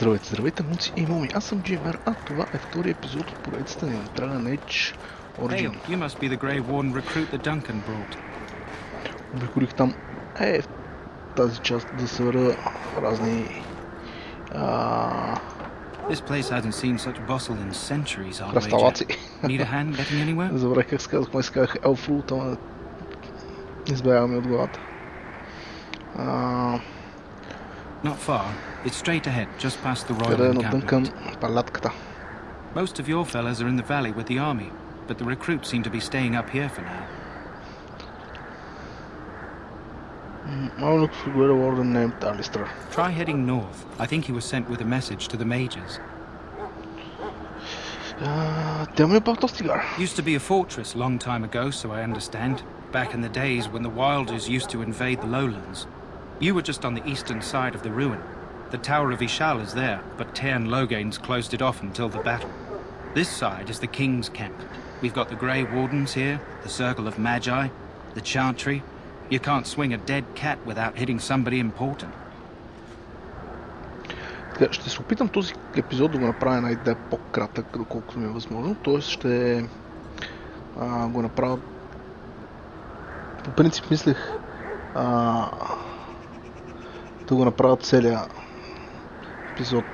Здравейте, здравейте, муци и моми, аз съм BioWare, а това е втори епизод от поредицата ни на Dragon Age Origin. Hey, you must be the Grey Warden recruit that Duncan brought. Обиколих там в тази част да събера разни This place hasn't seen such bustle in centuries, I'll wager. кръсталаци. Need a hand getting anywhere? Забравих как се казах Елфрут, ама избягава ми от главата. Not far. It's straight ahead, just past the royal Къде е надън към encampment. палятката. Most of your fellas are in the valley with the army, but the recruits seem to be staying up here for now. I'll look for a warden named Alistair. Try heading north. I think he was sent with a message to the mages. Tell me about Ostigar. Used to be a fortress long time ago, so I understand. Back in the days when the Wilders used to invade the lowlands. You were just on the eastern side of the ruin. The Tower of Ishal is there, but Tairn Logains closed it off until the battle. This side is the King's camp. We've got the Grey Wardens here, the Circle of Magi, the Chantry. You can't swing a dead cat without hitting somebody important. Така, ще се опитам този епизод да го направя една идея по-кратък, доколкото ми е възможно. Тоест ще го направя... По принцип мислех да го направя целия епизод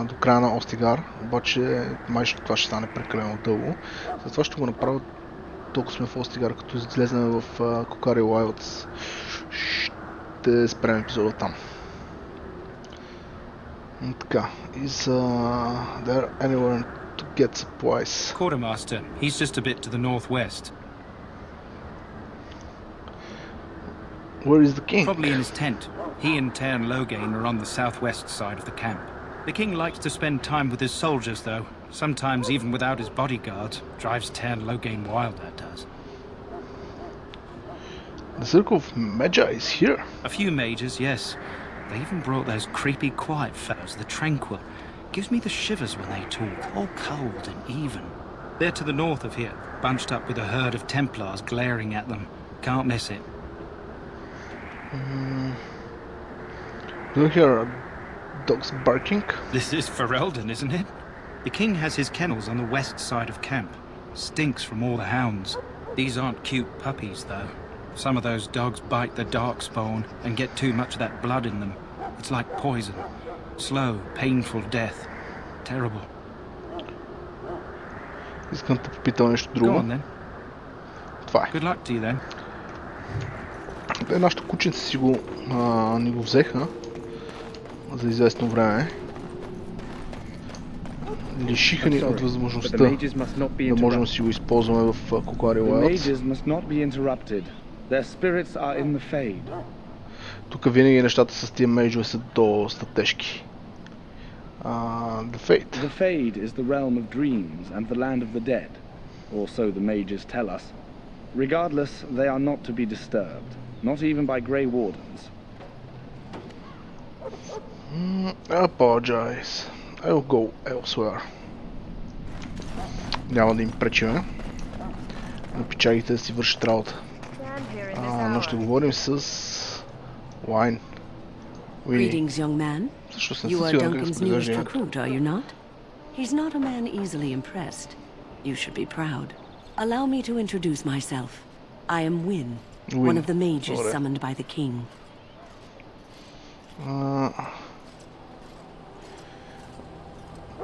до края на Остигар, обаче май това ще стане прекалено дълго. Затова ще го направя толкова сме в Остигар, като излезнем в Кокари Wilds. Ще спрем епизода там. Така, is there anywhere to get supplies? Quartermaster, he's just a bit to the northwest. Where is the king? Probably in his tent. He and Tairn Logain are on the southwest side of the camp. The king likes to spend time with his soldiers, though. Sometimes even without his bodyguards. Drives Tairn Logain wild, that does. The Circle of Magi is here. A few mages, yes. They even brought those creepy quiet fellows, the Tranquil. Gives me the shivers when they talk, all cold and even. They're to the north of here, bunched up with a herd of Templars glaring at them. Can't miss it. Do you hear dogs barking? This is Ferelden, isn't it? The king has his kennels on the west side of camp. Stinks from all the hounds. These aren't cute puppies, though. Some of those dogs bite the darkspawn and get too much of that blood in them. It's like poison. Slow, painful death. Terrible. Искам да попитам нещо друго. Go on, then. Това е. Good luck to you, then. Нашите кученци си го ни го взеха за известно време. Лишиха ни от възможността да можем да си го използваме в Кокари Wilds. Тук винаги нещата с тия мейджове са доста тежки. The Fade. The Fade is the realm of dreams and the land of the dead, or so the mages tell us. Regardless, they are not to be disturbed, not even by Grey Wardens. I apologize. I will go elsewhere. Няма да им пречиме на пичагите да си вършат работа. Но ще говорим с Wine. Greetings, young man. You are Duncan's newest recruit. recruit, are you not? He's not a man easily impressed. You should be proud. Allow me to introduce myself. I am Wynne, one of the mages summoned by the king.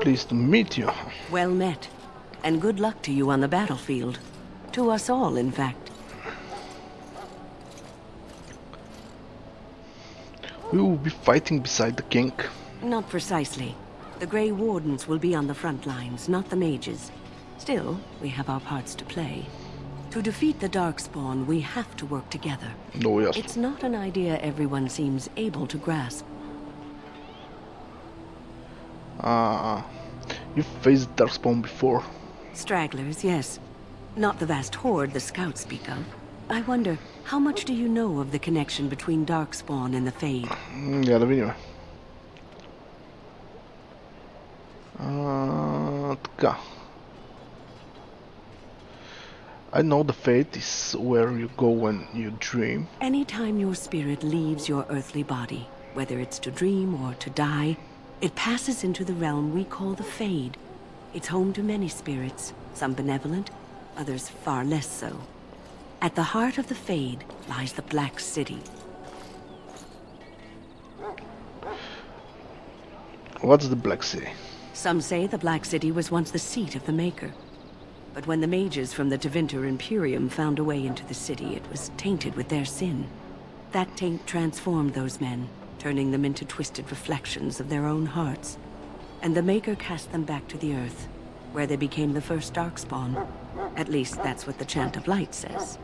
Pleased to meet you. Well met, and good luck to you on the battlefield. To us all, in fact. We will be fighting beside the king. Not precisely. The Grey Wardens will be on the front lines, not the mages. Still, we have our parts to play. To defeat the Darkspawn, we have to work together. Много ясно. It's not an idea everyone seems able to grasp. You've faced Darkspawn before. Stragglers, yes. Not the vast horde the scouts speak of. I wonder, how much do you know of the connection between Darkspawn and the Fade? Я да видим. Така. I know the Fade is where you go when you dream. Anytime your spirit leaves your earthly body, whether it's to dream or to die, It passes into the realm we call the Fade. It's home to many spirits, some benevolent, others far less so. At the heart of the Fade lies the Black City. What's the Black City? Some say the Black City was once the seat of the Maker. But when the mages from the Tevinter Imperium found a way into the city, it was tainted with their sin. That taint transformed those men, turning them into twisted reflections of their own hearts. And the Maker cast them back to the Earth, where they became the first Darkspawn. At least that's what the Chant of Light says.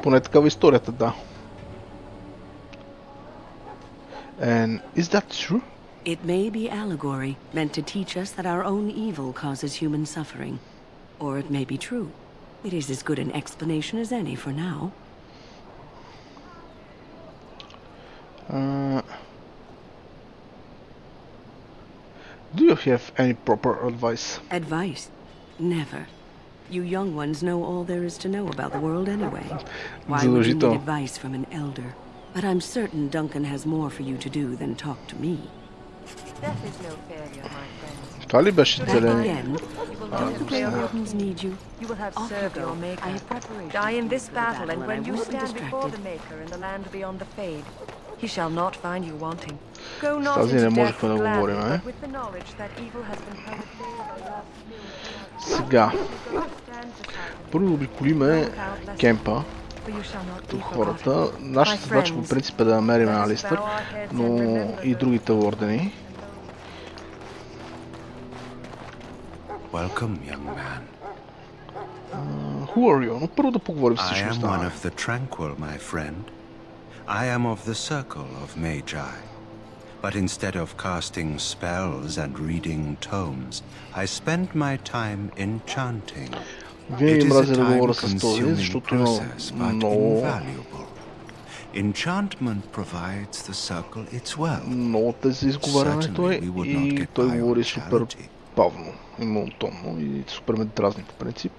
Поне такава историята, да. And is that true? It may be allegory, meant to teach us that our own evil causes human suffering. Or it may be true. It is as good an explanation as any for now. Do you have any proper advice? Advice? Never. You young ones know all there is to know about the world anyway. Why would you need advice from an elder? But I'm certain Duncan has more for you to do than talk to me. Death is no failure, my friend. Това ли беше Back целен? again? Don't the Grey Wardens need you? You will have Off you served go. your I maker. have preparations Die in to this do for the battle, and I when you won't be stand before the distracted. Maker in the land beyond the Fade, he shall not find you wanting. Go not Тази не into death можехме да говорим, gladly, е? but with the knowledge that evil has been perpetrated. Сега. Първо обиколиме кемпа. Тук хората. Нашата задача по принцип е да намерим Алистър, но и другите ордени. Welcome, young man. Who are you? Но първо да поговорим с I всички am one останали. of the tranquil, my friend. I am of the circle of Magi. But instead of casting spells and reading tomes, I spend my time enchanting. Винаги It is a мразя да говоря с този, time-consuming защото има process, but много invaluable. Enchantment provides the circle its wealth. много те за изговарянето Certainly we would not и get той by говори on супер charity. бавно и монотонно и супер ме дразни по принцип.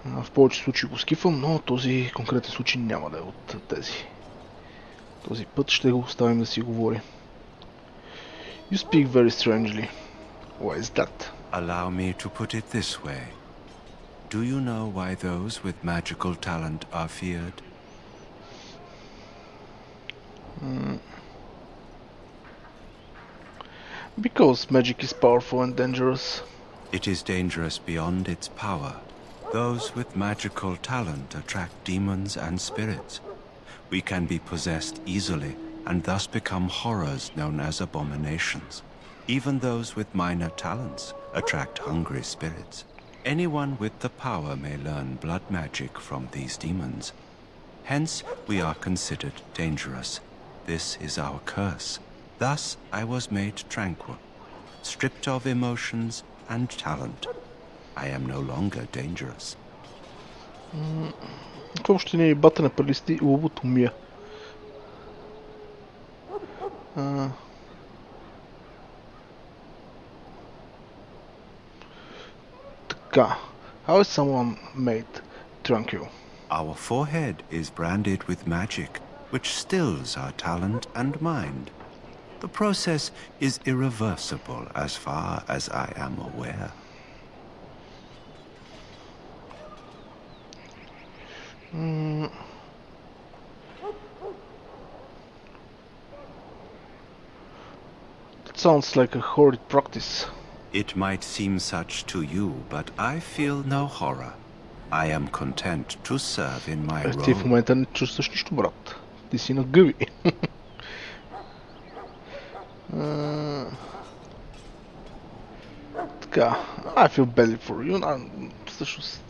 В повече случаи го скифам, но този конкретен случай няма да е от тези. Този път ще го оставим да си говори. You speak very strangely. Why is that? Allow me to put it this way. Do you know why those with magical talent are feared? Because magic is powerful and dangerous. It is dangerous beyond its power. Those with magical talent attract demons and spirits. We can be possessed easily and thus become horrors known as abominations. Even those with minor talents attract hungry spirits. Anyone with the power may learn blood magic from these demons. Hence, we are considered dangerous. This is our curse. Thus, I was made tranquil, stripped of emotions and talent. I am no longer dangerous. Какво ще ни бата на прелисти лоботомия? Така. How is someone made tranquil? Our forehead is branded with magic, which stills our talent and mind. The process is irreversible as far as I am aware. That sounds like a horrid practice. It might seem such to you, but I feel no horror. I am content to serve in my Ти в role. момента не чувстваш нищо, брат. Ти си на гъби. Така. I feel badly for you. Всъщност...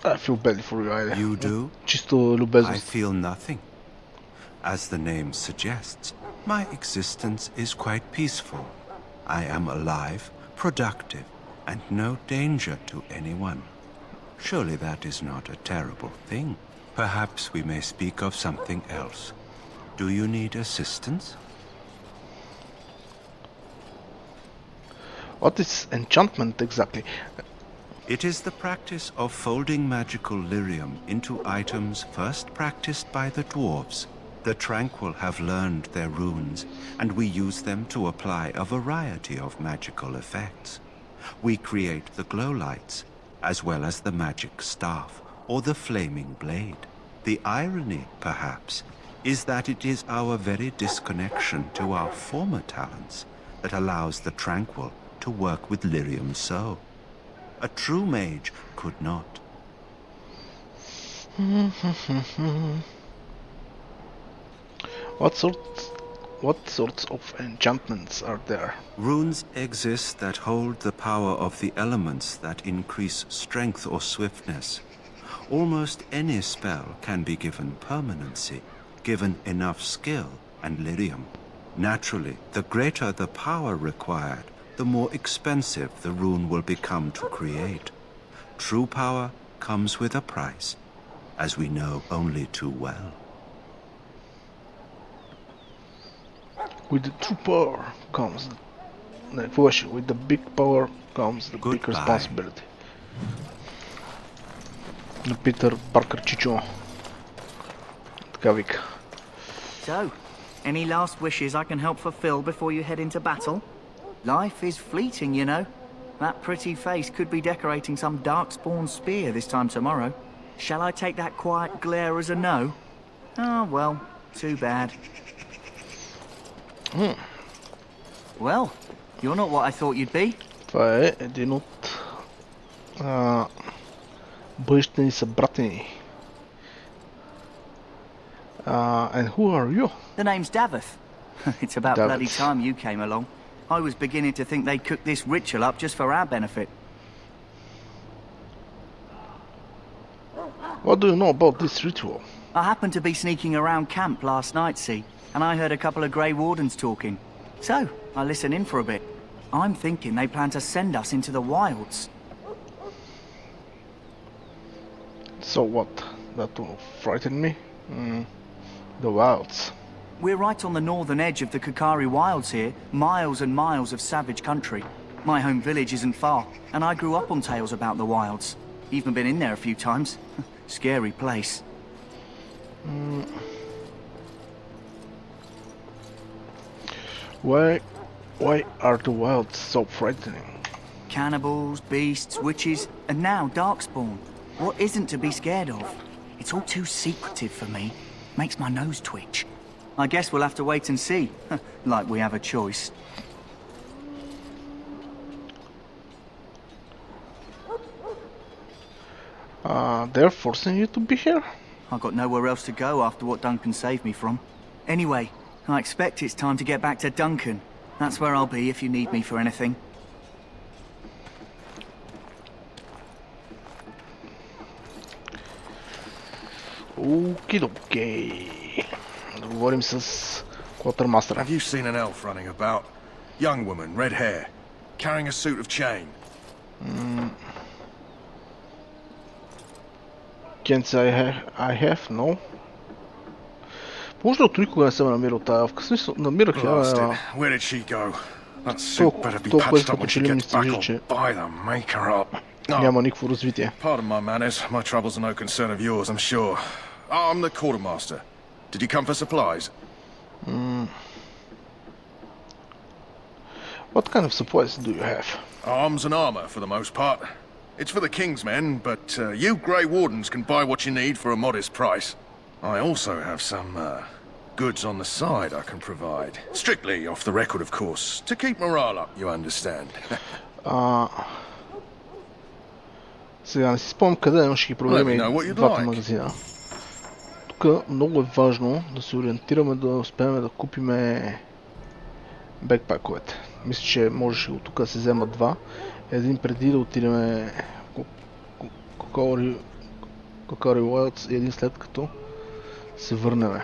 I feel badly for you, айде. You do? Чисто I любезност. feel nothing. As the name suggests, my existence is quite peaceful. I am alive, productive, and no danger to anyone. Surely that is not a terrible thing. Perhaps we may speak of something else. Do you need assistance? What is enchantment exactly? It is the practice of folding magical lyrium into items first practiced by the dwarves, The Tranquil have learned their runes, and we use them to apply a variety of magical effects. We create the glow lights, as well as the magic staff, or the flaming blade. The irony, perhaps, is that it is our very disconnection to our former talents that allows the Tranquil to work with lyrium so. A true mage could not. What sorts of enchantments are there? Runes exist that hold the power of the elements that increase strength or swiftness. Almost any spell can be given permanency, given enough skill and lyrium. Naturally, the greater the power required, the more expensive the rune will become to create. True power comes with a price, as we know only too well. With the true power comes with the big power comes the big Goodbye. responsibility. На Питър Паркър Чичо. Така вика. So, any last wishes I can help fulfill before you head into battle? Life is fleeting, you know. That pretty face could be decorating some darkspawn spear this time tomorrow. Shall I take that quiet glare as a no? Oh, well, too bad. Well, you're not what I thought you'd be. Това е един от бъдещите ни събратени. And who are you? The name's Davith. It's about Davith. bloody time you came along. I was beginning to think they cooked this ritual up just for our benefit. What do you know about this ritual? I happened to be sneaking around camp last night, see, and I heard a couple of Grey Wardens talking. So, I listened in for a bit. I'm thinking they plan to send us into the wilds. So what? That will frighten me? The wilds. We're right on the northern edge of the Kakari wilds here, miles and miles of savage country. My home village isn't far, and I grew up on tales about the wilds. Even been in there a few times. Scary place. Why are the wilds so frightening? Cannibals, beasts, witches, and now darkspawn. What isn't to be scared of? It's all too secretive for me. Makes my nose twitch. I guess we'll have to wait and see. Like we have a choice. They're forcing you to be here? I've got nowhere else to go after what Duncan saved me from. Anyway, I expect it's time to get back to Duncan. That's where I'll be if you need me for anything. Окей. Да говорим с Quartermaster. Have you seen an elf running about? Young woman, red hair, carrying a suit of chain. Can't say I have, no. Може да никога не съм намирал тази авка. В смисъл, намирах я... Blasted. Where did she go? That suit better be толкова patched up when she изпочелим gets back. че I'll buy them, make her up. няма никакво развитие. Pardon my manners. My troubles are no concern of yours, I'm sure. I'm the quartermaster. Did you come for supplies? What kind of supplies do you have? Arms and armour, for the most part. It's for the King's men, but you Grey Wardens can buy what you need for a modest price. I also have some goods on the side I can provide. Strictly off the record, of course, to keep morale up, you understand. Сега не си спомням къде, но ще ги проверим двата магазина. Тук много е важно да се ориентираме да успеем да купиме бекпаковете. Мисля, че можеше от тук да се вземат два. Един преди да отидем Kakari Wilds и един след като се върнем.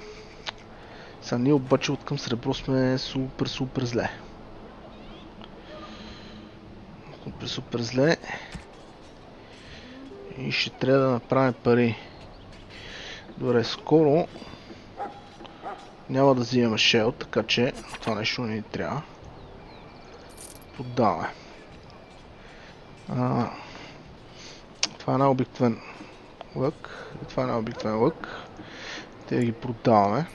Сега ние обаче от към сребро сме супер зле. Супер зле. И ще трябва да направим пари. Добре, скоро няма да взимаме шел, така че това нещо не ни трябва. Продаваме. Това е най-обикновен лък. И това е най-обикновен лък. Те ги продаваме.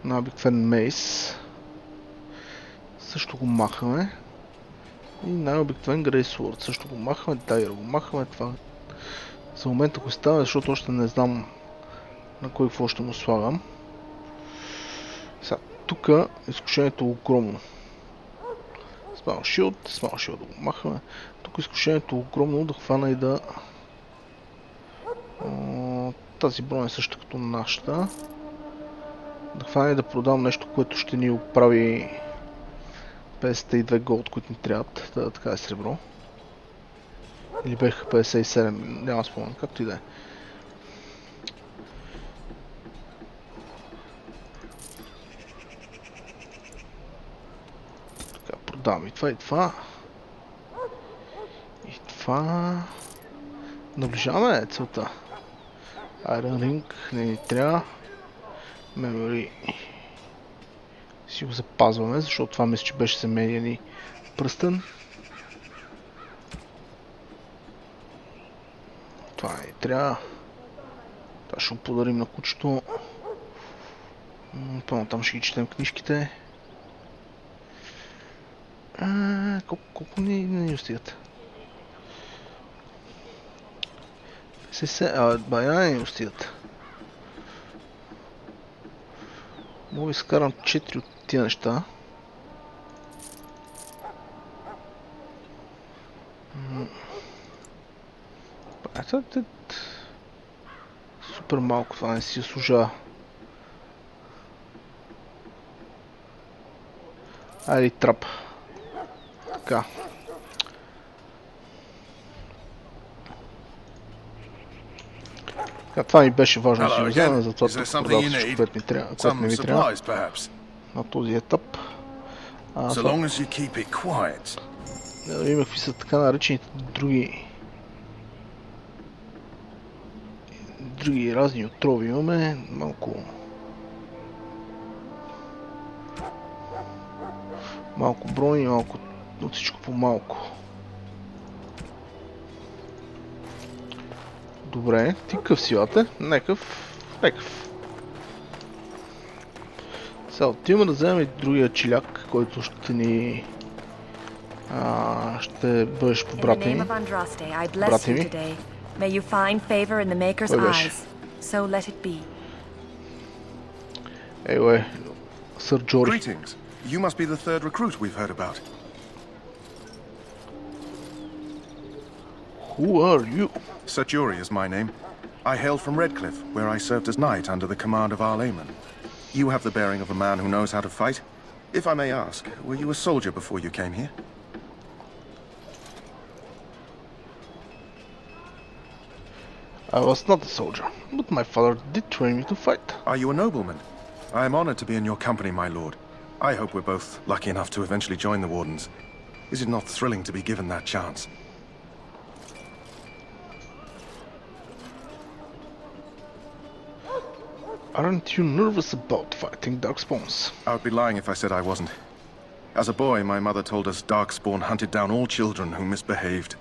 на обикновен мейс. Също го махаме. И най-обикновен грейсворд. Също го махаме. Дайер го махаме. Това за момента го става, защото още не знам на кой какво ще му слагам. Сега, тук изкушението е огромно. Смал шилд да го махаме. Тук изкушението е огромно да хвана и да... тази броня е също като нашата. Да хвана и да продам нещо, което ще ни оправи 52 голд, които ни трябват. Да, така е сребро. Или беха 57, няма спомен, както и да е. Така, продавам и това, и това. И това... Наближаваме целта. Iron Ring не ни трябва. Memory си го запазваме, защото това мисля, че беше семейния ни пръстен. Това не трябва. Това ще го подарим на кучето. Пълно там ще ги четем книжките. Колко ни остигат? Бая не ни остигат. Мога да изкарам 4 от тия неща. Супер малко, това не си служа. Айде трап. Така. Това ми беше важно да си взема, затова тук продавам всичко, което не ми трябва на този етап. Да видим какви са така наречените други разни отрови имаме. Малко брони, малко от всичко по малко. Добре, ти къв силате? Некъв. Сега отиваме да вземем и другия чиляк, който ще ни... ще бъдеш по брата ми. Кой беше? Ей, сър Джори. You must be the third recruit we've heard about. Who are you? Sir Jury is my name. I hail from Redcliffe, where I served as knight under the command of our layman. You have the bearing of a man who knows how to fight. If I may ask, were you a soldier before you came here? I was not a soldier, but my father did train me to fight. Are you a nobleman? I am honored to be in your company, my lord. I hope we're both lucky enough to eventually join the Wardens. Is it not thrilling to be given that chance? Aren't you nervous about fighting Darkspawns? I would be lying if I said I wasn't. As a boy, my mother told us Darkspawn hunted down all children who misbehaved.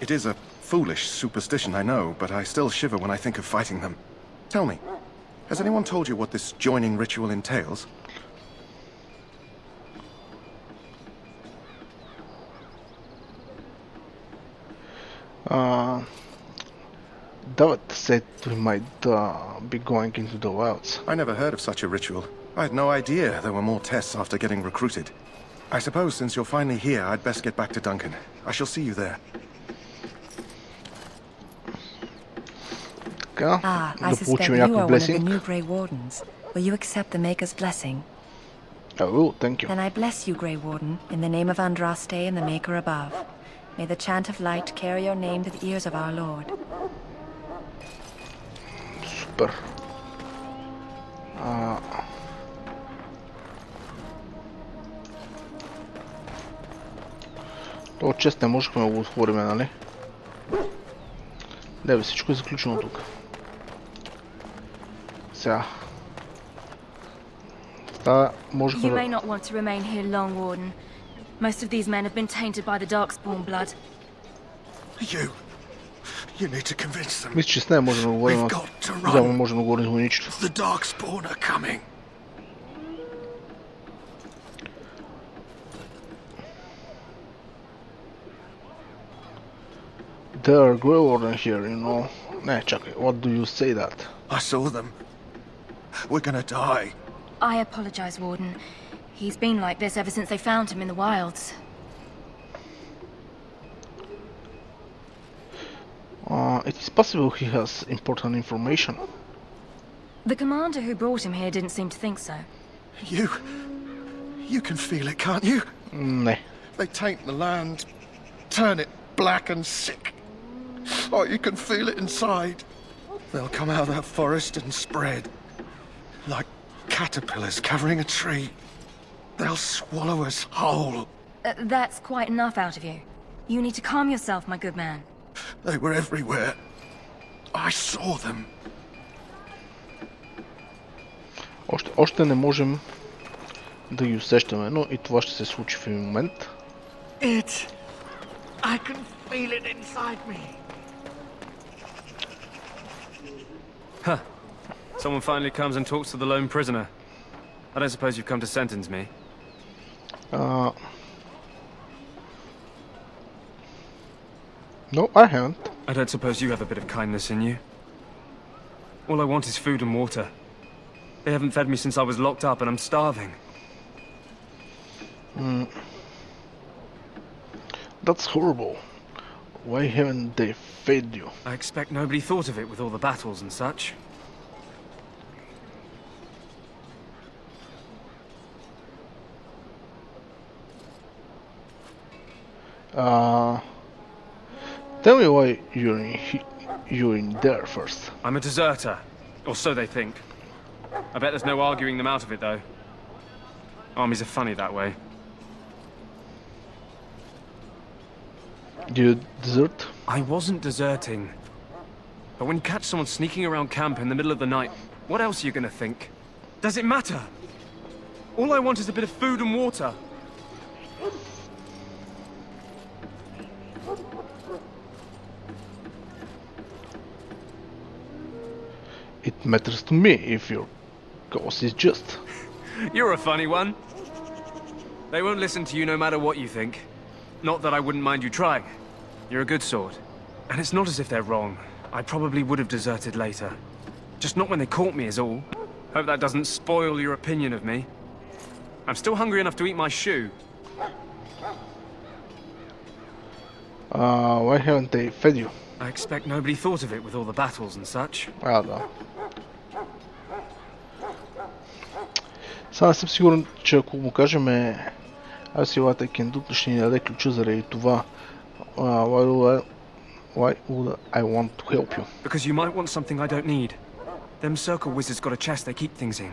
It is a foolish superstition, I know, but I still shiver when I think of fighting them. Tell me, has anyone told you what this joining ritual entails? David said we might be going into the wilds. I never heard of such a ritual. I had no idea there were more tests after getting recruited. I suppose since you're finally here, I'd best get back to Duncan. I shall see you there. I suspect you are one of the new Grey Wardens. Will you accept the Maker's blessing? I will, thank you. Then I bless you, Grey Warden, in the name of Andraste and the Maker above. May the chant of light carry your name to the ears of our Lord. Супер. Това чест не можехме да го отворим, нали? Не бе, всичко е заключено тук. Сега. You may not want to remain here long, Warden. Most of these men have been tainted by the Darkspawn blood. You need to convince them. Мисля, че с нея можем да говорим. We've got to run. Заедно можем да говорим с войничето. The Darkspawn are coming. There are Grey Warden here, you know. Nah, чакай, what do you say that? I saw them. We're gonna die. I apologize, Warden. He's been like this ever since they found him in the wilds. It is possible he has important information. The commander who brought him here didn't seem to think so. You can feel it, can't you? Не. They taint the land, turn it black and sick. Oh, you can feel it inside. They'll come out of that forest and spread. Like caterpillars covering a tree. They'll swallow us whole. That's quite enough out of you. You need to calm yourself, my good man. They were everywhere. I saw them. Още не можем да ги усещаме, но и това ще се случи в един момент. I can feel it inside me. Huh. Someone finally comes and talks to the lone prisoner. I don't suppose you've come to sentence me. No, I haven't. I don't suppose you have a bit of kindness in you. All I want is food and water. They haven't fed me since I was locked up and I'm starving. That's horrible. Why haven't they fed you? I expect nobody thought of it with all the battles and such. Tell me why you're in there first. I'm a deserter, or so they think. I bet there's no arguing them out of it, though. Armies are funny that way. Do you desert? I wasn't deserting. But when you catch someone sneaking around camp in the middle of the night, what else are you gonna think? Does it matter? All I want is a bit of food and water. It matters to me if your cause is just. You're a funny one. They won't listen to you no matter what you think. Not that I wouldn't mind you trying. You're a good sort. And it's not as if they're wrong. I probably would have deserted later. Just not when they caught me is all. Hope that doesn't spoil your opinion of me. I'm still hungry enough to eat my shoe. Why haven't they fed you? I expect nobody thought of it with all the battles and such. Да. Сега не съм сигурен, че ако му кажем аз си лата кендут, ще ни даде ключа заради това. Why would I want to help you? Because you might want something I don't need. Them circle wizards got a chest they keep things in.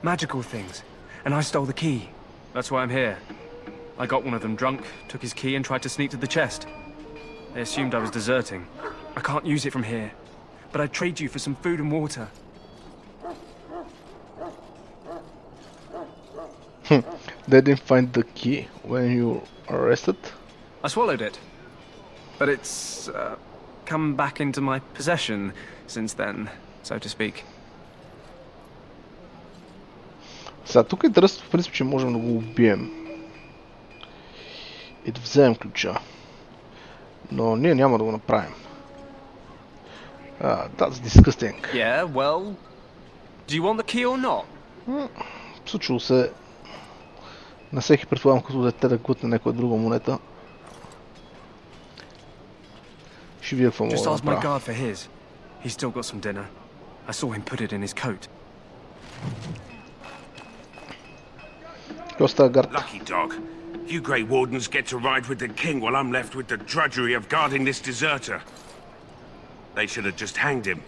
Magical things. And I stole the key. That's why I'm here. I got one of them drunk, took his key and tried to sneak to the chest. They assumed I was deserting. I can't use it from here. But I'd trade you for some food and water. They didn't find the key when you were arrested? I swallowed it. But it's come back into my possession since then, so to speak. Сега, тук е интересно в принцип, че можем да го убием. И да вземем ключа. Но ние няма да го направим. That's disgusting. Yeah, well, do you want the key or not? Случило се на всеки, предполагам, като дете да глътне някоя друга монета. Ще видя какво мога да направя. Just ask my guard for his. He's still got some dinner. I saw him put it in his coat. Lucky dog. You Grey Wardens get to ride with the king while I'm left with the drudgery of guarding this deserter. They should have just hanged him.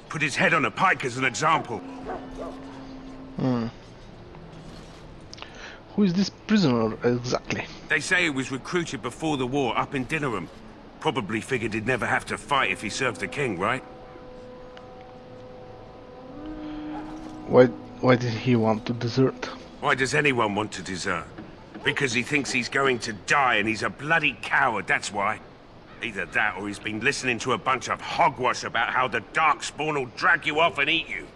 Put his head on a pike as an example. Who is this prisoner exactly? They say he was recruited before the war up in Dinnerham. Probably figured he'd never have to fight if he served the king, right? Why did he want to desert? Why does anyone want to desert? Because he thinks he's going to die and he's a bloody coward, that's why. Either that or he's been listening to a bunch of hogwash about how the Darkspawn will drag you off and eat you.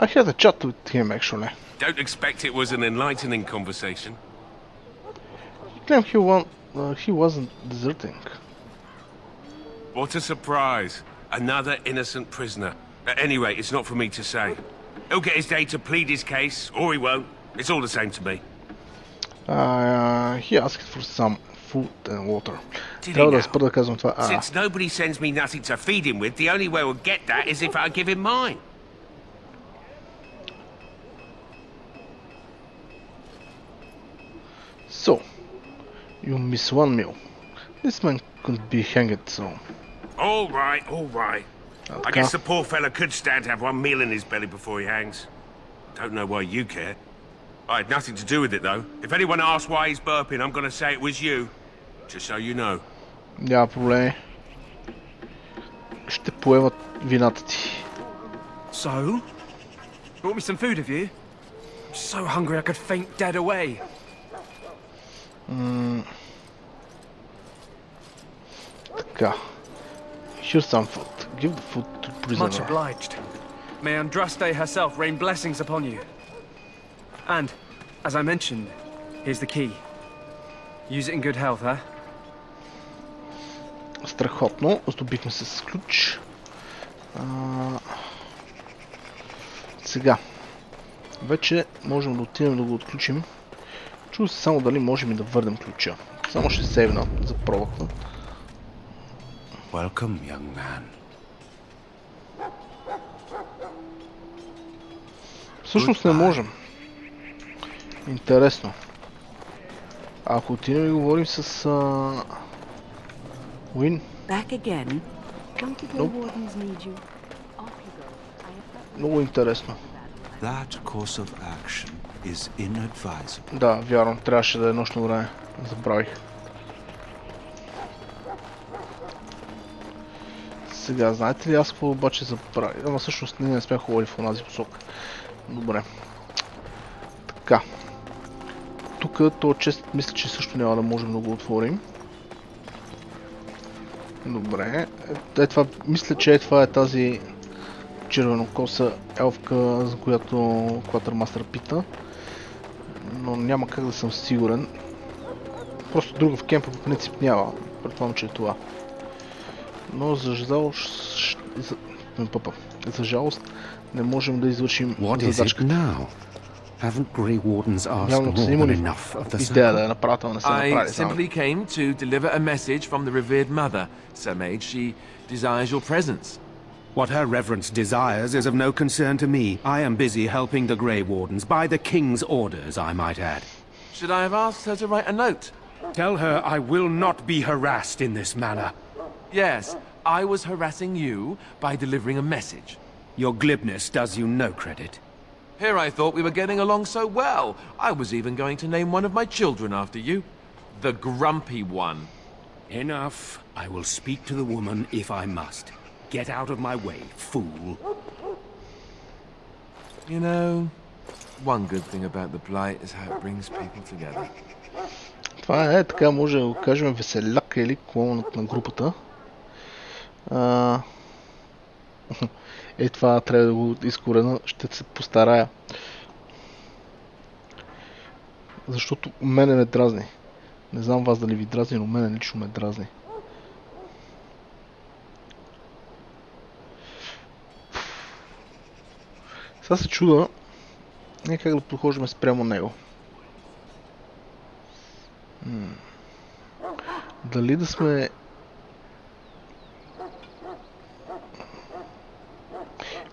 I had a chat with him actually. Don't expect it was an enlightening conversation. He claimed he wasn't deserting. What a surprise. Another innocent prisoner. At any rate, it's not for me to say. He'll get his day to plead his case, or he won't. It's all the same to me. He asked for some food and water. Did Трябва he да спра да казвам това. Since nobody sends me nothing to feed him with, the only way we'll get that is if I give him mine. So, you miss one meal. This man couldn't be hanged, so... All right, all right. I guess the poor fella could stand to have one meal in his belly before he hangs. Don't know why you care. I had nothing to do with it, though. If anyone asks why he's burping, I'm gonna say it was you. Just so you know. Няма проблеми. Ще поемат вината ти. So? Brought me some food, have you? I'm so hungry I could faint dead away. Така. Here's some food. Give the food to prisoner. Much obliged. May Andraste herself rain blessings upon you. And, as I mentioned, here's the key. Use it in good health, huh? Страхотно. Здобихме се с ключ. Сега. Вече можем да отидем да го отключим. Чува се само дали можем и да върнем ключа. Само ще сейвна за пробата. Welcome, young man. Всъщност не можем. Интересно. Ако отидем и говорим с Уин. Много интересно. That course of action is inadvisable. Да, вярвам, трябваше да е нощно време. Забравих. Сега, знаете ли аз какво обаче забравих? Ама всъщност не сме хубави в онази посока. Добре. Така. Тук този чест мисля, че също няма да можем да го отворим. Добре. Това, мисля, че това е тази червенокоса елфка, за която Кватърмастър пита. Но няма как да съм сигурен. Просто друга в кемпа по принцип няма. Предполагам, че е това. Но за жалост не можем да извършим задачката. Haven't Grey Wardens asked Явно са more имали than enough of the идея да я направят, но не са I направили само. simply came to deliver a message from the revered mother, Sir Mage. She desires your presence. What her reverence desires is of no concern to me. I am busy helping the Grey Wardens, by the King's orders, I might add. Should I have asked her to write a note? Tell her I will not be harassed in this manner. Yes, I was harassing you by delivering a message. Your glibness does you no credit. Here I thought we were getting along so well. I was even going to name one of my children after you. The grumpy one. Enough. I will speak to the woman if I must. Get out of my way, fool. You know, one good thing about the blight is how it brings people together. Това е, така може да го кажем, веселяк или клонът на групата. Това трябва да го изкорена, ще се постарая. Защото мене ме дразни. Не знам вас дали ви дразни, но мене лично ме дразни. Сега се чуда, как да подхождаме спрямо него. Дали да сме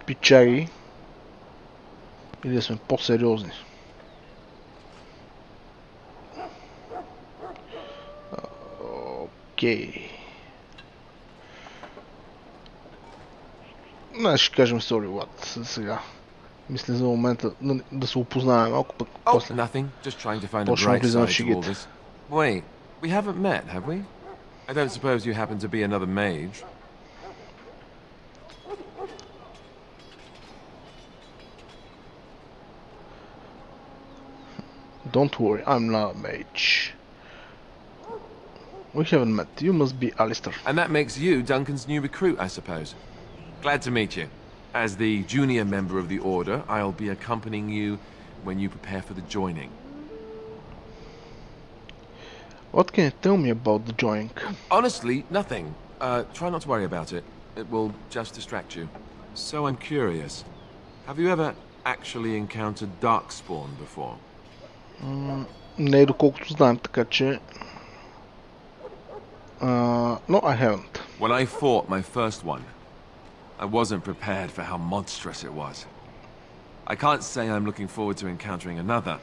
пичаги или да сме по-сериозни. Окей. Ще кажем sorry what сега. Мисля за момента да се опознаваме малко пък после. Nothing. Just trying to find a bright side to all this. Wait, we haven't met, have we? I don't suppose you happen to be another mage. Don't worry, I'm not a mage. We haven't met. You must be Alistair. And that makes you Duncan's new recruit, I suppose. Glad to meet you. As the junior member of the Order, I'll be accompanying you when you prepare for the joining. What can you tell me about the joining? Honestly, nothing. Try not to worry about it. It will just distract you. So I'm curious. Have you ever actually encountered Darkspawn before? Не, доколкото знаем, така че... No, I haven't. When I fought my first one, I wasn't prepared for how monstrous it was. I can't say I'm looking forward to encountering another.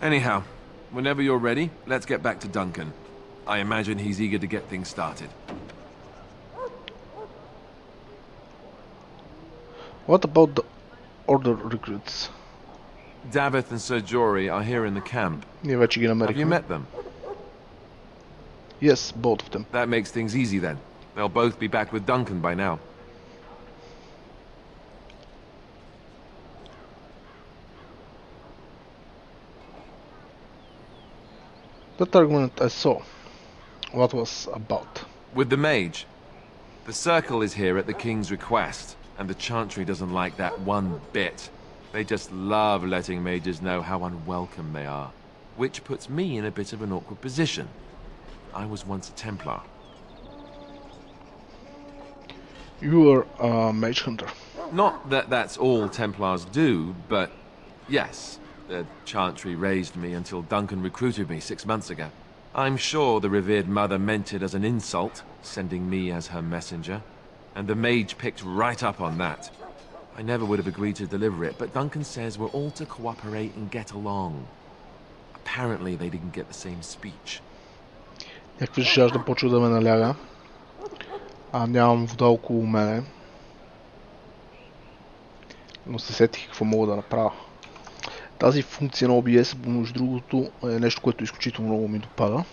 Anyhow, whenever you're ready, let's get back to Duncan. I imagine he's eager to get things started. What about the Order recruits? Davith and Sir Jory are here in the camp. Ние вече ги намерихме. Have you met them? Yes, both of them. That makes things easy then. They'll both be back with Duncan by now. That argument I saw. What was about? With the mage. The circle is here at the king's request, and the chantry doesn't like that one bit. They just love letting mages know how unwelcome they are, which puts me in a bit of an awkward position. I was once a Templar. You were a mage hunter. Not that that's all Templars do, but yes, the chantry raised me until Duncan recruited me 6 months ago. I'm sure the revered mother meant it as an insult, sending me as her messenger, and the mage picked right up on that. I never would have agreed to deliver it, but Duncan says we're all to cooperate and get along. Apparently they didn't get the same speech. Някаква жажда почва да ме наляга. Нямам вода около мене. Но се сетих какво мога да направя. Тази функция на OBS, между другото, е нещо, което изключително много ми допада.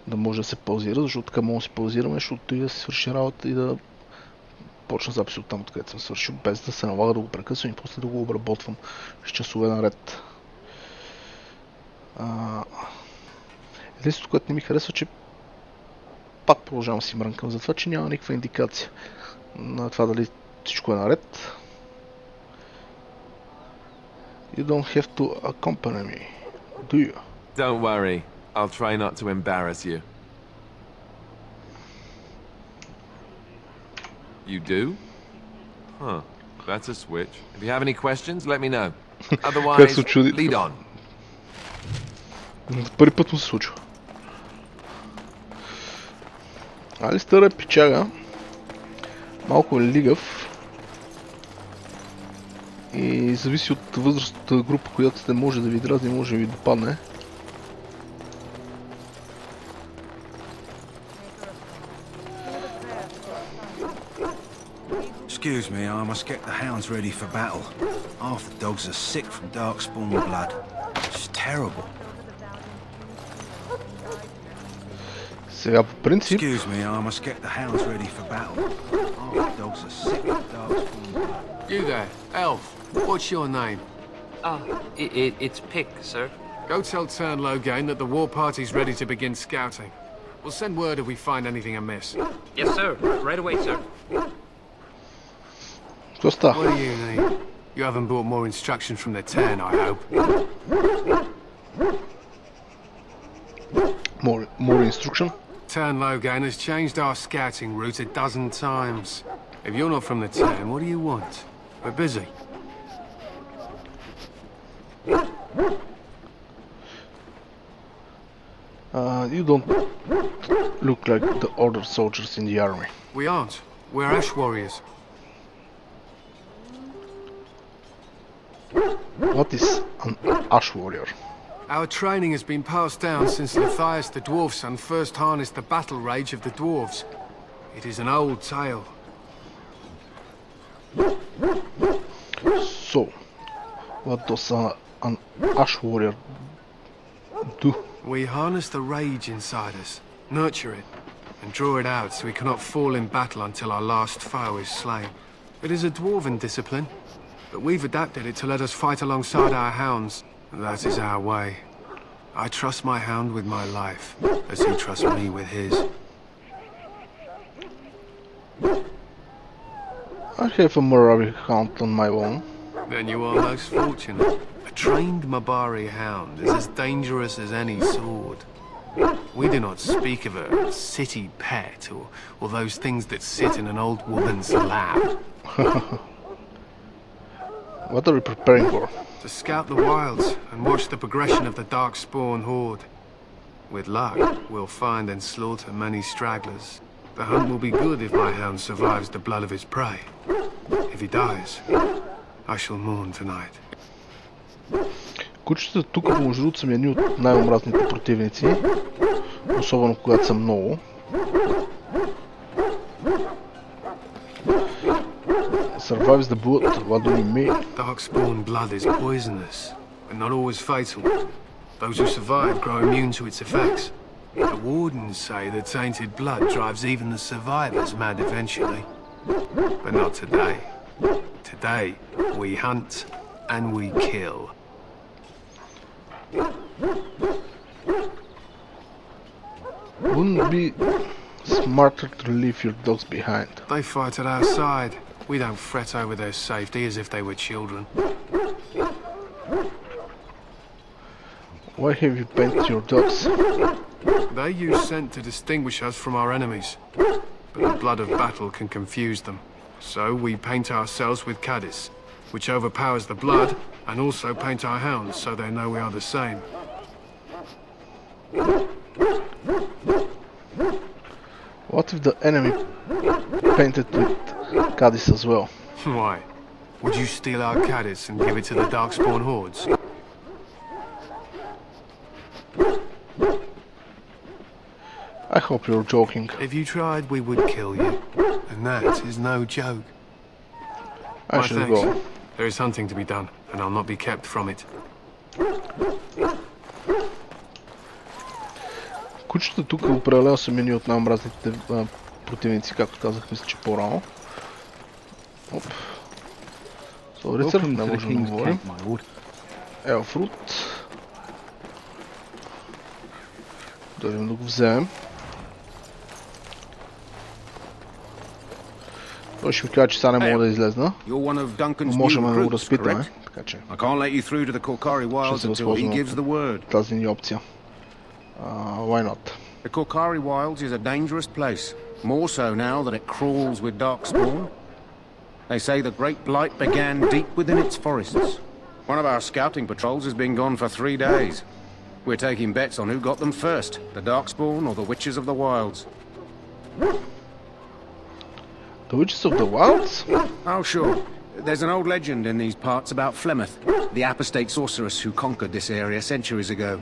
Да може да се паузира, защото така мога да се паузираме, защото и да се свърши работа и да почна запис от там, откъдето съм свършил, без да се налага да го прекъсвам и после да го обработвам с часове наред. Единството, което не ми харесва, че пак продължавам си мрънкам за това, че няма никаква индикация на това дали всичко е наред. You don't have to accompany me, do you? Don't worry, I'll try not to embarrass you. You do? Huh, that's a switch. If you have any questions, let me know. Otherwise, lead on. Първи път му се случва. Алистър е пичага. Малко е лигав. И зависи от възрастната група, която сте, може да ви дразни, може да ви допадне. Excuse me, I must get the hounds ready for battle. Half the dogs are sick from darkspawn blood. It's terrible. Сега по принцип... Excuse me, I must get the hounds ready for battle. Half the dogs are sick from darkspawn blood. You there, elf. What's your name? It's Pick, sir. Go tell Turn Logain that the war party's ready to begin scouting. We'll send word if we find anything amiss. Yes, sir. Right away, sir. What do you need? You haven't brought more instruction from the Turn, I hope. More instruction? Turn Logain has changed our scouting route 12 times. If you're not from the Turn, what do you want? We're busy. You don't look like the Order soldiers in the army. We aren't. We're Ash warriors. What is an Ash warrior? Our training has been passed down since Matthias the Dwarf's son first harnessed the battle rage of the dwarves. It is an old tale. So, what does an Ash warrior do? We harness the rage inside us, nurture it, and draw it out so we cannot fall in battle until our last foe is slain. It is a dwarven discipline, but we've adapted it to let us fight alongside our hounds. That is our way. I trust my hound with my life, as he trusts me with his. I have a Moravi hound on my own. Then you are most fortunate. A trained Mabari hound is as dangerous as any sword. We do not speak of a city pet or those things that sit in an old woman's lap. What are we preparing for? To scout the wilds and watch the progression of the darkspawn horde. With luck, we'll find and slaughter many stragglers. The hunt will be good if my hound survives the blood of his prey. If he dies, I shall mourn tonight. Кучетата тук, между другото, са ми едни от най-омразните противници. Особено когато са много. Survives the blood. What do you mean? Darkspawn blood is poisonous, but not always fatal. Those who survive grow immune to its effects. The wardens say that tainted blood drives even the survivors mad eventually. But not today. Today, we hunt and we kill. Wouldn't it be smarter to leave your dogs behind? They fight at our side. We don't fret over their safety as if they were children. Why have you painted your dogs? They use scent to distinguish us from our enemies, but the blood of battle can confuse them. So we paint ourselves with caddis, which overpowers the blood, and also paint our hounds so they know we are the same. What if the enemy painted with caddis as well? Why? Would you steal our caddis and give it to the darkspawn hordes? I hope you're joking. If you tried, we would kill you. And that is no joke. I should go. There is hunting to be done, and I'll not be kept from it. Кучета тук определено са мини от най-омразните противници, както казах, мисля, че по-рано. Оп. Рицар, не можем да говорим. Елфрут. Дойдем да го вземем. Той ще ми кажа, че сега не мога да излезна. Но можем да го разпитаме. Така че ще се възползвам от тази ни опция. Why not? The Korkari Wilds is a dangerous place, more so now that it crawls with darkspawn. They say the Great Blight began deep within its forests. One of our scouting patrols has been gone for 3 days. We're taking bets on who got them first, the darkspawn or the Witches of the Wilds. The Witches of the Wilds? Oh, sure. There's an old legend in these parts about Flemeth, the apostate sorceress who conquered this area centuries ago.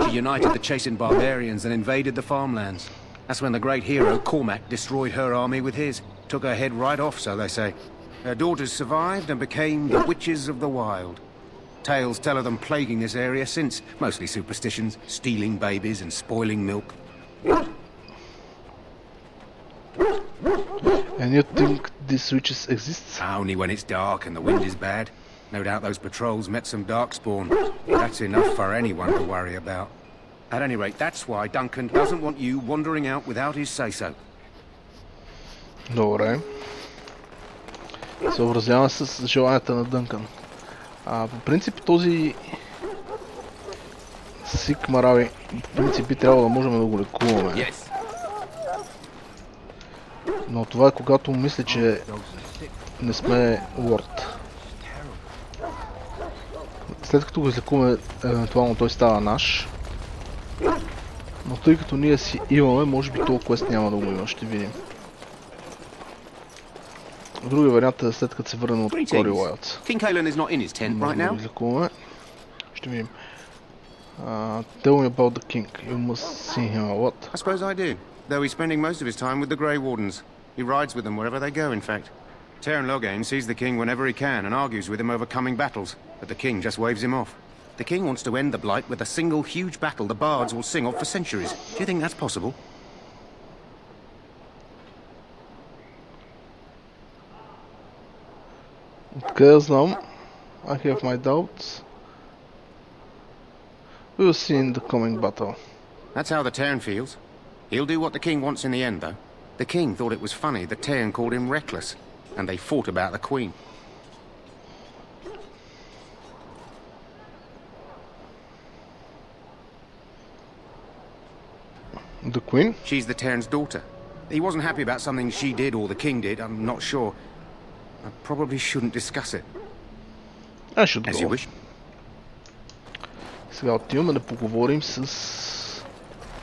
She united the chasing barbarians and invaded the farmlands. That's when the great hero Cormac destroyed her army with his. Took her head right off, so they say. Her daughters survived and became the Witches of the Wild. Tales tell of them plaguing this area since, mostly superstitions, stealing babies and spoiling milk. And you think these witches exist? Only when it's dark and the wind is bad. No doubt those patrols met some darkspawn. That's enough for anyone to worry about. At any rate, that's why Duncan doesn't want you wandering out without his say-so. Добре. Съобразяваме се с желанията на Дънкан. По принцип този Сик Марави, по принцип би трябвало да можем да го лекуваме. Но това е когато мисля, че не сме лорд. След като го излекуваме, евентуално той става наш. Но тъй като ние си имаме, може би толкова квест няма да го има, ще видим. Другия вариант е след като се върнем от Кори Уайлдс. Може да го излекуваме. Ще видим. Tell me about the king. You must see him a lot. I suppose I do, though he's spending most of his time with the Grey Wardens. He rides with them wherever they go, in fact. Teyrn Loghain sees the king whenever he can and argues with him over coming battles, but the king just waves him off. The king wants to end the Blight with a single huge battle the bards will sing of for centuries. Do you think that's possible? Откъде знам? I have my doubts. We'll see in the coming battle. That's how the Teyrn feels. He'll do what the king wants in the end, though. The king thought it was funny that Teyrn called him reckless, and they fought about the queen. The Queen? She's the Terran's daughter. He wasn't happy about something she did or the king did, I'm not sure. I probably shouldn't discuss it. I should As go. you wish. Сега отиваме да поговорим с...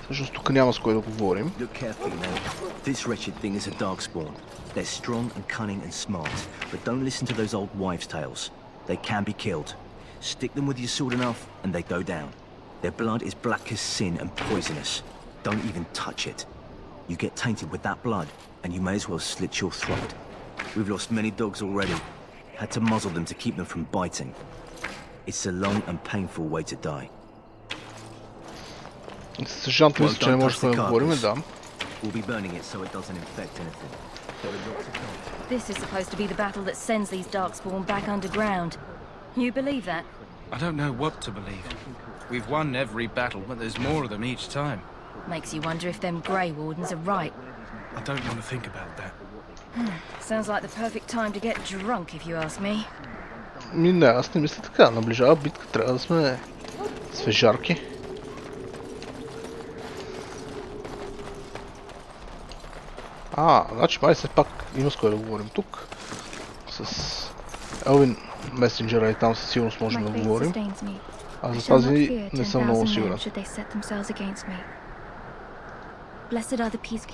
Всъщност тук няма с кой да говорим. Look carefully now. This wretched thing is a darkspawn. They're strong and cunning and smart, but don't listen to those old wives' tales. They can be killed. Stick them with your sword enough, and they go down. Their blood is black as sin and poisonous. Don't even touch it. You get tainted with that blood, and you may as well slit your throat. We've lost many dogs already. Had to muzzle them to keep them from biting. It's a long and painful way to die. Съжалявам, мисля, че не можем да говорим, да. We'll be burning it so it doesn't infect anything. This is supposed to be the battle that sends these darkspawn back underground. You believe that? I don't know what to believe. We've won every battle, but there's more of them each time. Makes you wonder if them Grey Wardens are right. I don't want to think about that. Sounds like the perfect time to get drunk, if you ask me. Не, аз не мисля така. Наближава битка, трябва да сме свежарки. Значи май все пак има с кой да говорим тук. С Елвин месенджера и там със сигурност можем да говорим. А за тази не съм много сигурен.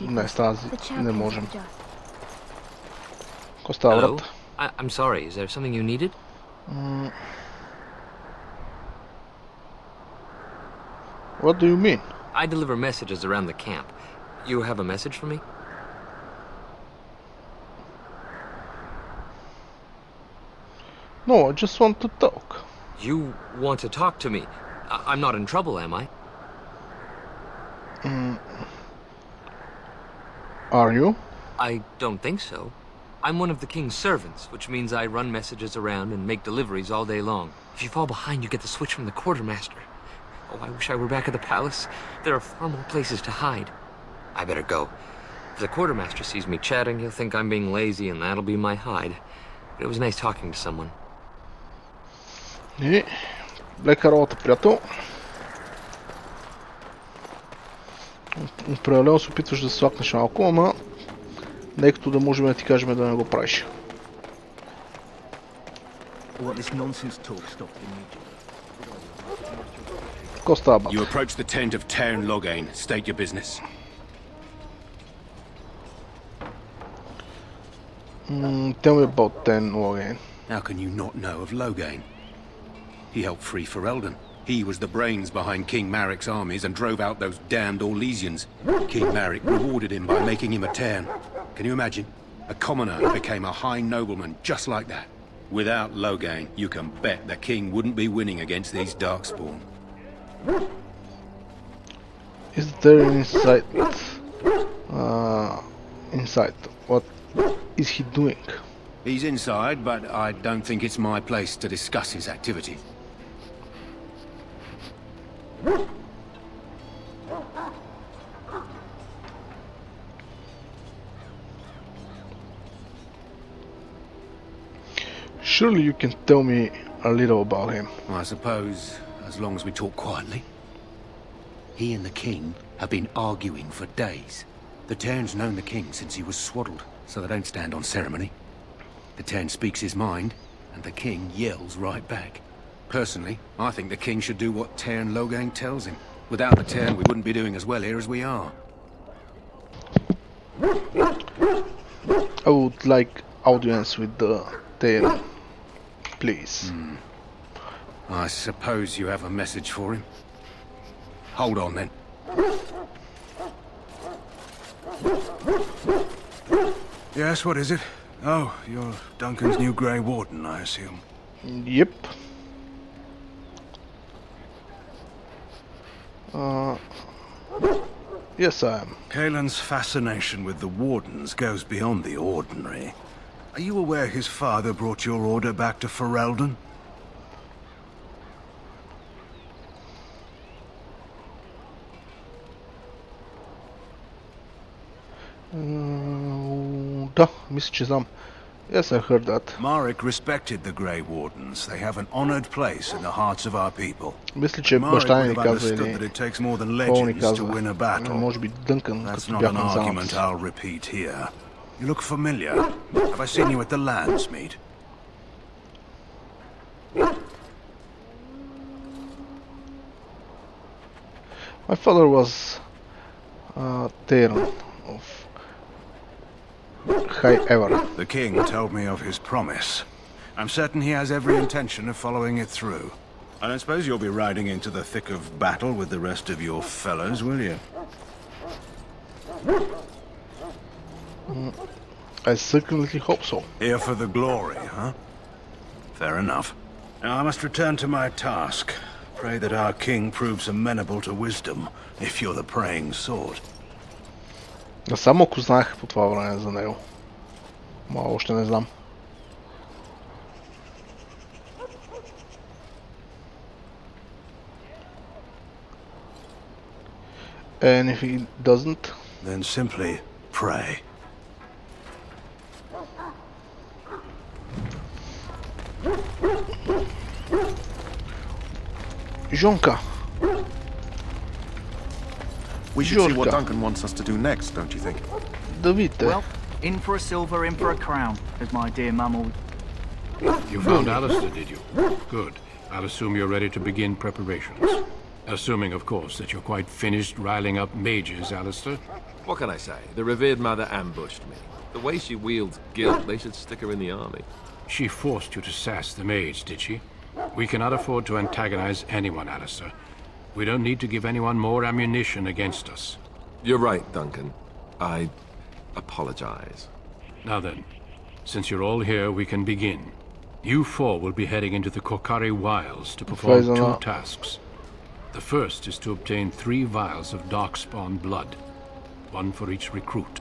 Не, с тази не можем. Какво става, брат? I'm sorry, is there something you needed? What do you mean? I deliver messages around the camp. You have a message for me? No, I just want to talk. You want to talk to me? I'm not in trouble, am I? Are you? I don't think so. I'm one of the king's servants, which means I run messages around and make deliveries all day long. If you fall behind, you get the switch from the quartermaster. Oh, I wish I were back at the palace. There are far more places to hide. I better go. If the quartermaster sees me chatting, he'll think I'm being lazy, and that'll be my hide. But it was nice talking to someone. И лека работа, приятел. Определено се опитваш да се слакнеш малко, ама не като да можем да ти кажем да не го правиш. Какво става, бат? You approach the tent of Terran Loghain. State your business. Tell me about Terran Loghain. How can you not know of Loghain? He helped free Ferelden. He was the brains behind King Marik's armies and drove out those damned Orlesians. King Marik rewarded him by making him a Terran. Can you imagine? A commoner became a high nobleman just like that. Without Loghain, you can bet the king wouldn't be winning against these Darkspawn. Is there insight? Insight. What is he doing? He's inside, but I don't think it's my place to discuss his activity. Surely you can tell me a little about him. I suppose, as long as we talk quietly. He and the king have been arguing for days. The Terran's known the king since he was swaddled, so they don't stand on ceremony. The Terran speaks his mind, and the king yells right back. Personally, I think the king should do what Terran Loghain tells him. Without the Terran, we wouldn't be doing as well here as we are. I would like audience with the Terran, please. I suppose you have a message for him. Hold on then. Yes, what is it? Oh, you're Duncan's new Grey Warden, I assume. Yep. Yes, I am. Kaelin's fascination with the Wardens goes beyond the ordinary. Are you aware his father brought your order back to Ferelden? Да, мисля, че знам. Yes, I heard that. Marek respected the Grey Wardens. They have an honored place in the hearts of our people. Мисля, че баща ни казва или Пол ни казва. Може би Дънкан, като бяхме заедно. I'll repeat here. You look familiar. Have I seen you at the Landsmeet? My father was Theron of High Ever. The king told me of his promise. I'm certain he has every intention of following it through. I don't suppose you'll be riding into the thick of battle with the rest of your fellows, will you? I certainly hope so. Here for the glory, huh? Fair enough. Now I must return to my task. Pray that our king proves amenable to wisdom, if you're the praying sword. Само ако знаех по това време за него. Мало още не знам. And if he doesn't, then simply pray. Жонка. We should see what Duncan wants us to do next, don't you think? Well, in for a silver, in for a crown, as my dear mum always... You found Alistair, did you? Good. I'll assume you're ready to begin preparations. Assuming, of course, that you're quite finished riling up mages, Alistair. What can I say? The revered mother ambushed me. The way she wields guilt, they should stick her in the army. She forced you to sass the mage, did she? We cannot afford to antagonize anyone, Alistair. We don't need to give anyone more ammunition against us. You're right, Duncan. I apologize. Now then, since you're all here, we can begin. You four will be heading into the Kokari Wilds to perform 2 tasks. The first is to obtain 3 vials of darkspawn blood, 1 for each recruit.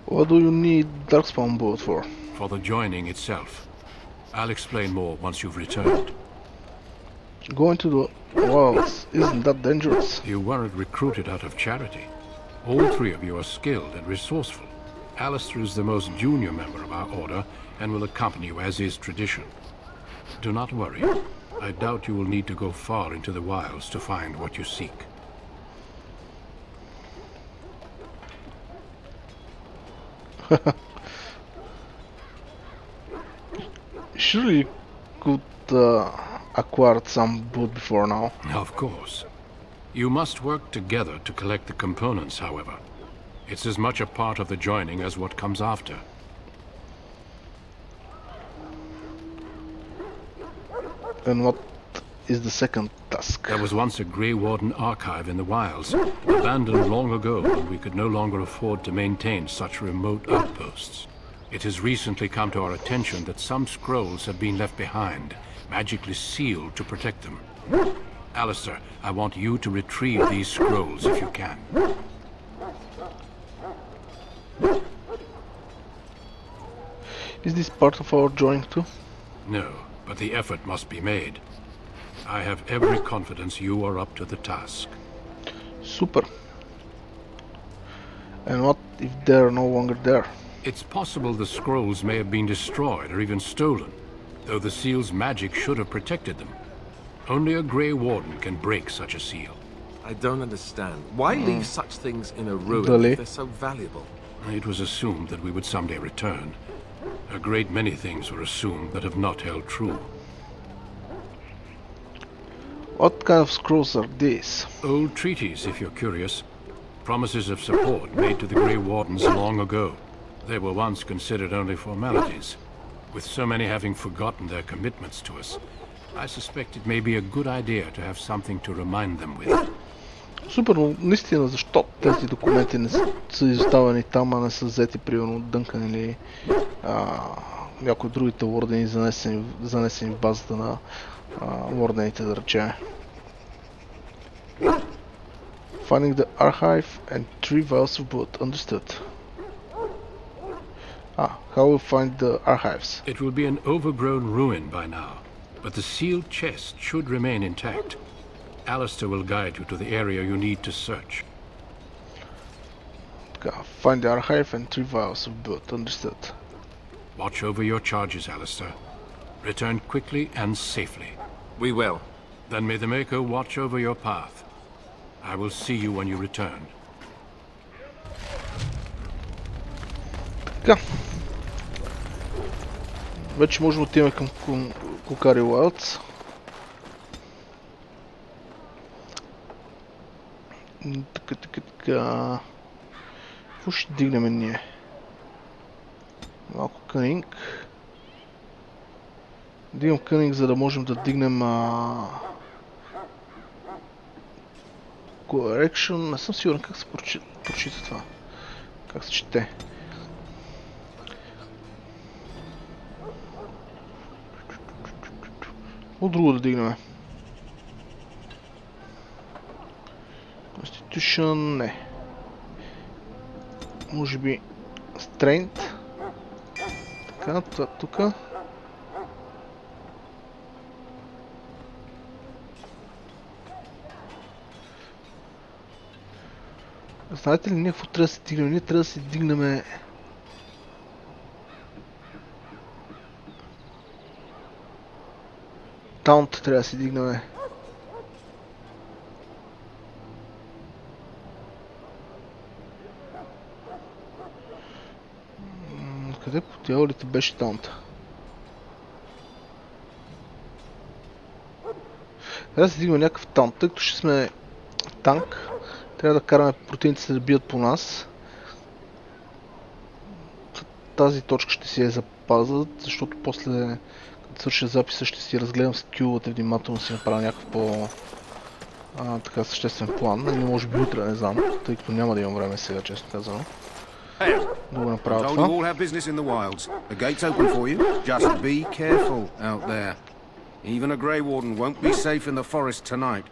What do you need darkspawn blood for? For the joining itself. I'll explain more once you've returned. Going to the wilds, isn't that dangerous? You weren't recruited out of charity. All 3 of you are skilled and resourceful. Alistair is the most junior member of our order and will accompany you as is tradition. Do not worry. I doubt you will need to go far into the wilds to find what you seek. Surely you could acquire some blood before now. Of course. You must work together to collect the components, however. It's as much a part of the joining as what comes after. And what is the second task? There was once a Grey Warden archive in the wilds, abandoned long ago when we could no longer afford to maintain such remote outposts. It has recently come to our attention that some scrolls have been left behind, magically sealed to protect them. Alistair, I want you to retrieve these scrolls if you can. Is this part of our joining too? No, but the effort must be made. I have every confidence you are up to the task. Super. And what if they're no longer there? It's possible the scrolls may have been destroyed or even stolen, though the seal's magic should have protected them. Only a Grey Warden can break such a seal. I don't understand. Why leave such things in a ruin if they're so valuable? It was assumed that we would someday return. A great many things were assumed that have not held true. What kind of scrolls are these? Old treaties, if you're curious. Promises of support made to the Grey Wardens long ago. They were once considered only formalities. With so many having forgotten their commitments to us, I suspect it may be a good idea to have something to remind them with. Супер, но наистина защо тези документи не са изоставени там, а не са взети примерно от Дънкан или някои от другите ордени, занесени в базата на ордените, да речем. Finding the archive and 3 vials of blood. Understood. How will find the archives? It will be an overgrown ruin by now, but the sealed chest should remain intact. Alistair will guide you to the area you need to search. Find the archive and 3 vials of blood. Understood. Watch over your charges, Alistair. Return quickly and safely. We will. Then may the Maker watch over your path. I will see you when you return. Така. Вече може да отиваме към Кукари Уайлдс. Така. Какво ще дигнем ние? Малко кънинг. Дигам кънинг, за да можем да дигнем Correction. Не съм сигурен как се прочита това. Как се чете. Какво друго да дигнем? Constitution, не. Може би Strength. Така, това тук. Знаете ли ние какво трябва да се дигнем? Ние трябва да се дигнем... Таунт трябва да се дигнем. Къде по дяволите беше таунта? Трябва да се дигнем някакъв таунт, тъй като ще сме танк. Трябва да караме противниците да бият по нас. Тази точка ще си я запазят, защото после, като свърша записа, ще си разгледам скиловете внимателно, си направя някакъв така съществен план. Или може би утре, не знам, тъй като няма да имам време сега, честно казано. Да го направя това. Even a Grey Warden won't be safe in the forest tonight.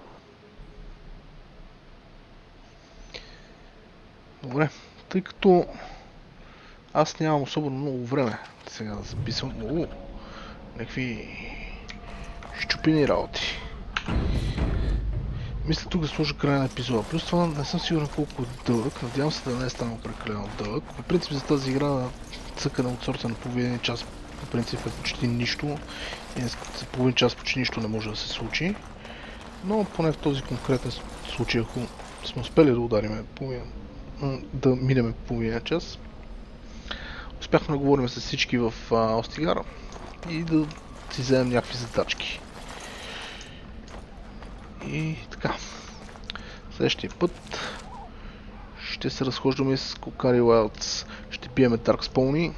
Добре, тъй като аз нямам особено много време сега да записвам. Някакви щупини работи. Мисля тук да сложа край на епизода. Плюс това не съм сигурен колко е дълъг. Надявам се да не е станал прекалено дълъг. По принцип за тази игра цъкане от сорта на половин час по принцип е почти нищо. И за половин час почти нищо не може да се случи. Но поне в този конкретен случай, ако сме успели да ударим да минем половина час, успяхме да говорим с всички в Остигар и да си вземем някакви задачки. И така. Следващия път ще се разхождаме с Кукари Уайлдс. Ще пиеме Darkspawn,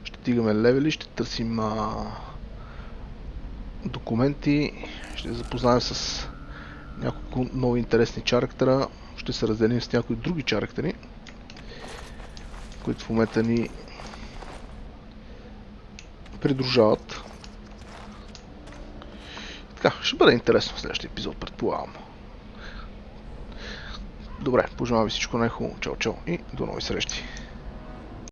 ще дигаме левели, ще търсим документи, ще запознаем с няколко нови интересни чарактера, ще се разделим с някои други чарактери, които в момента ни придружават. Така, ще бъде интересно в следващия епизод, предполагам. Добре, пожелавам ви всичко най-хубаво. Чао, чао и до нови срещи.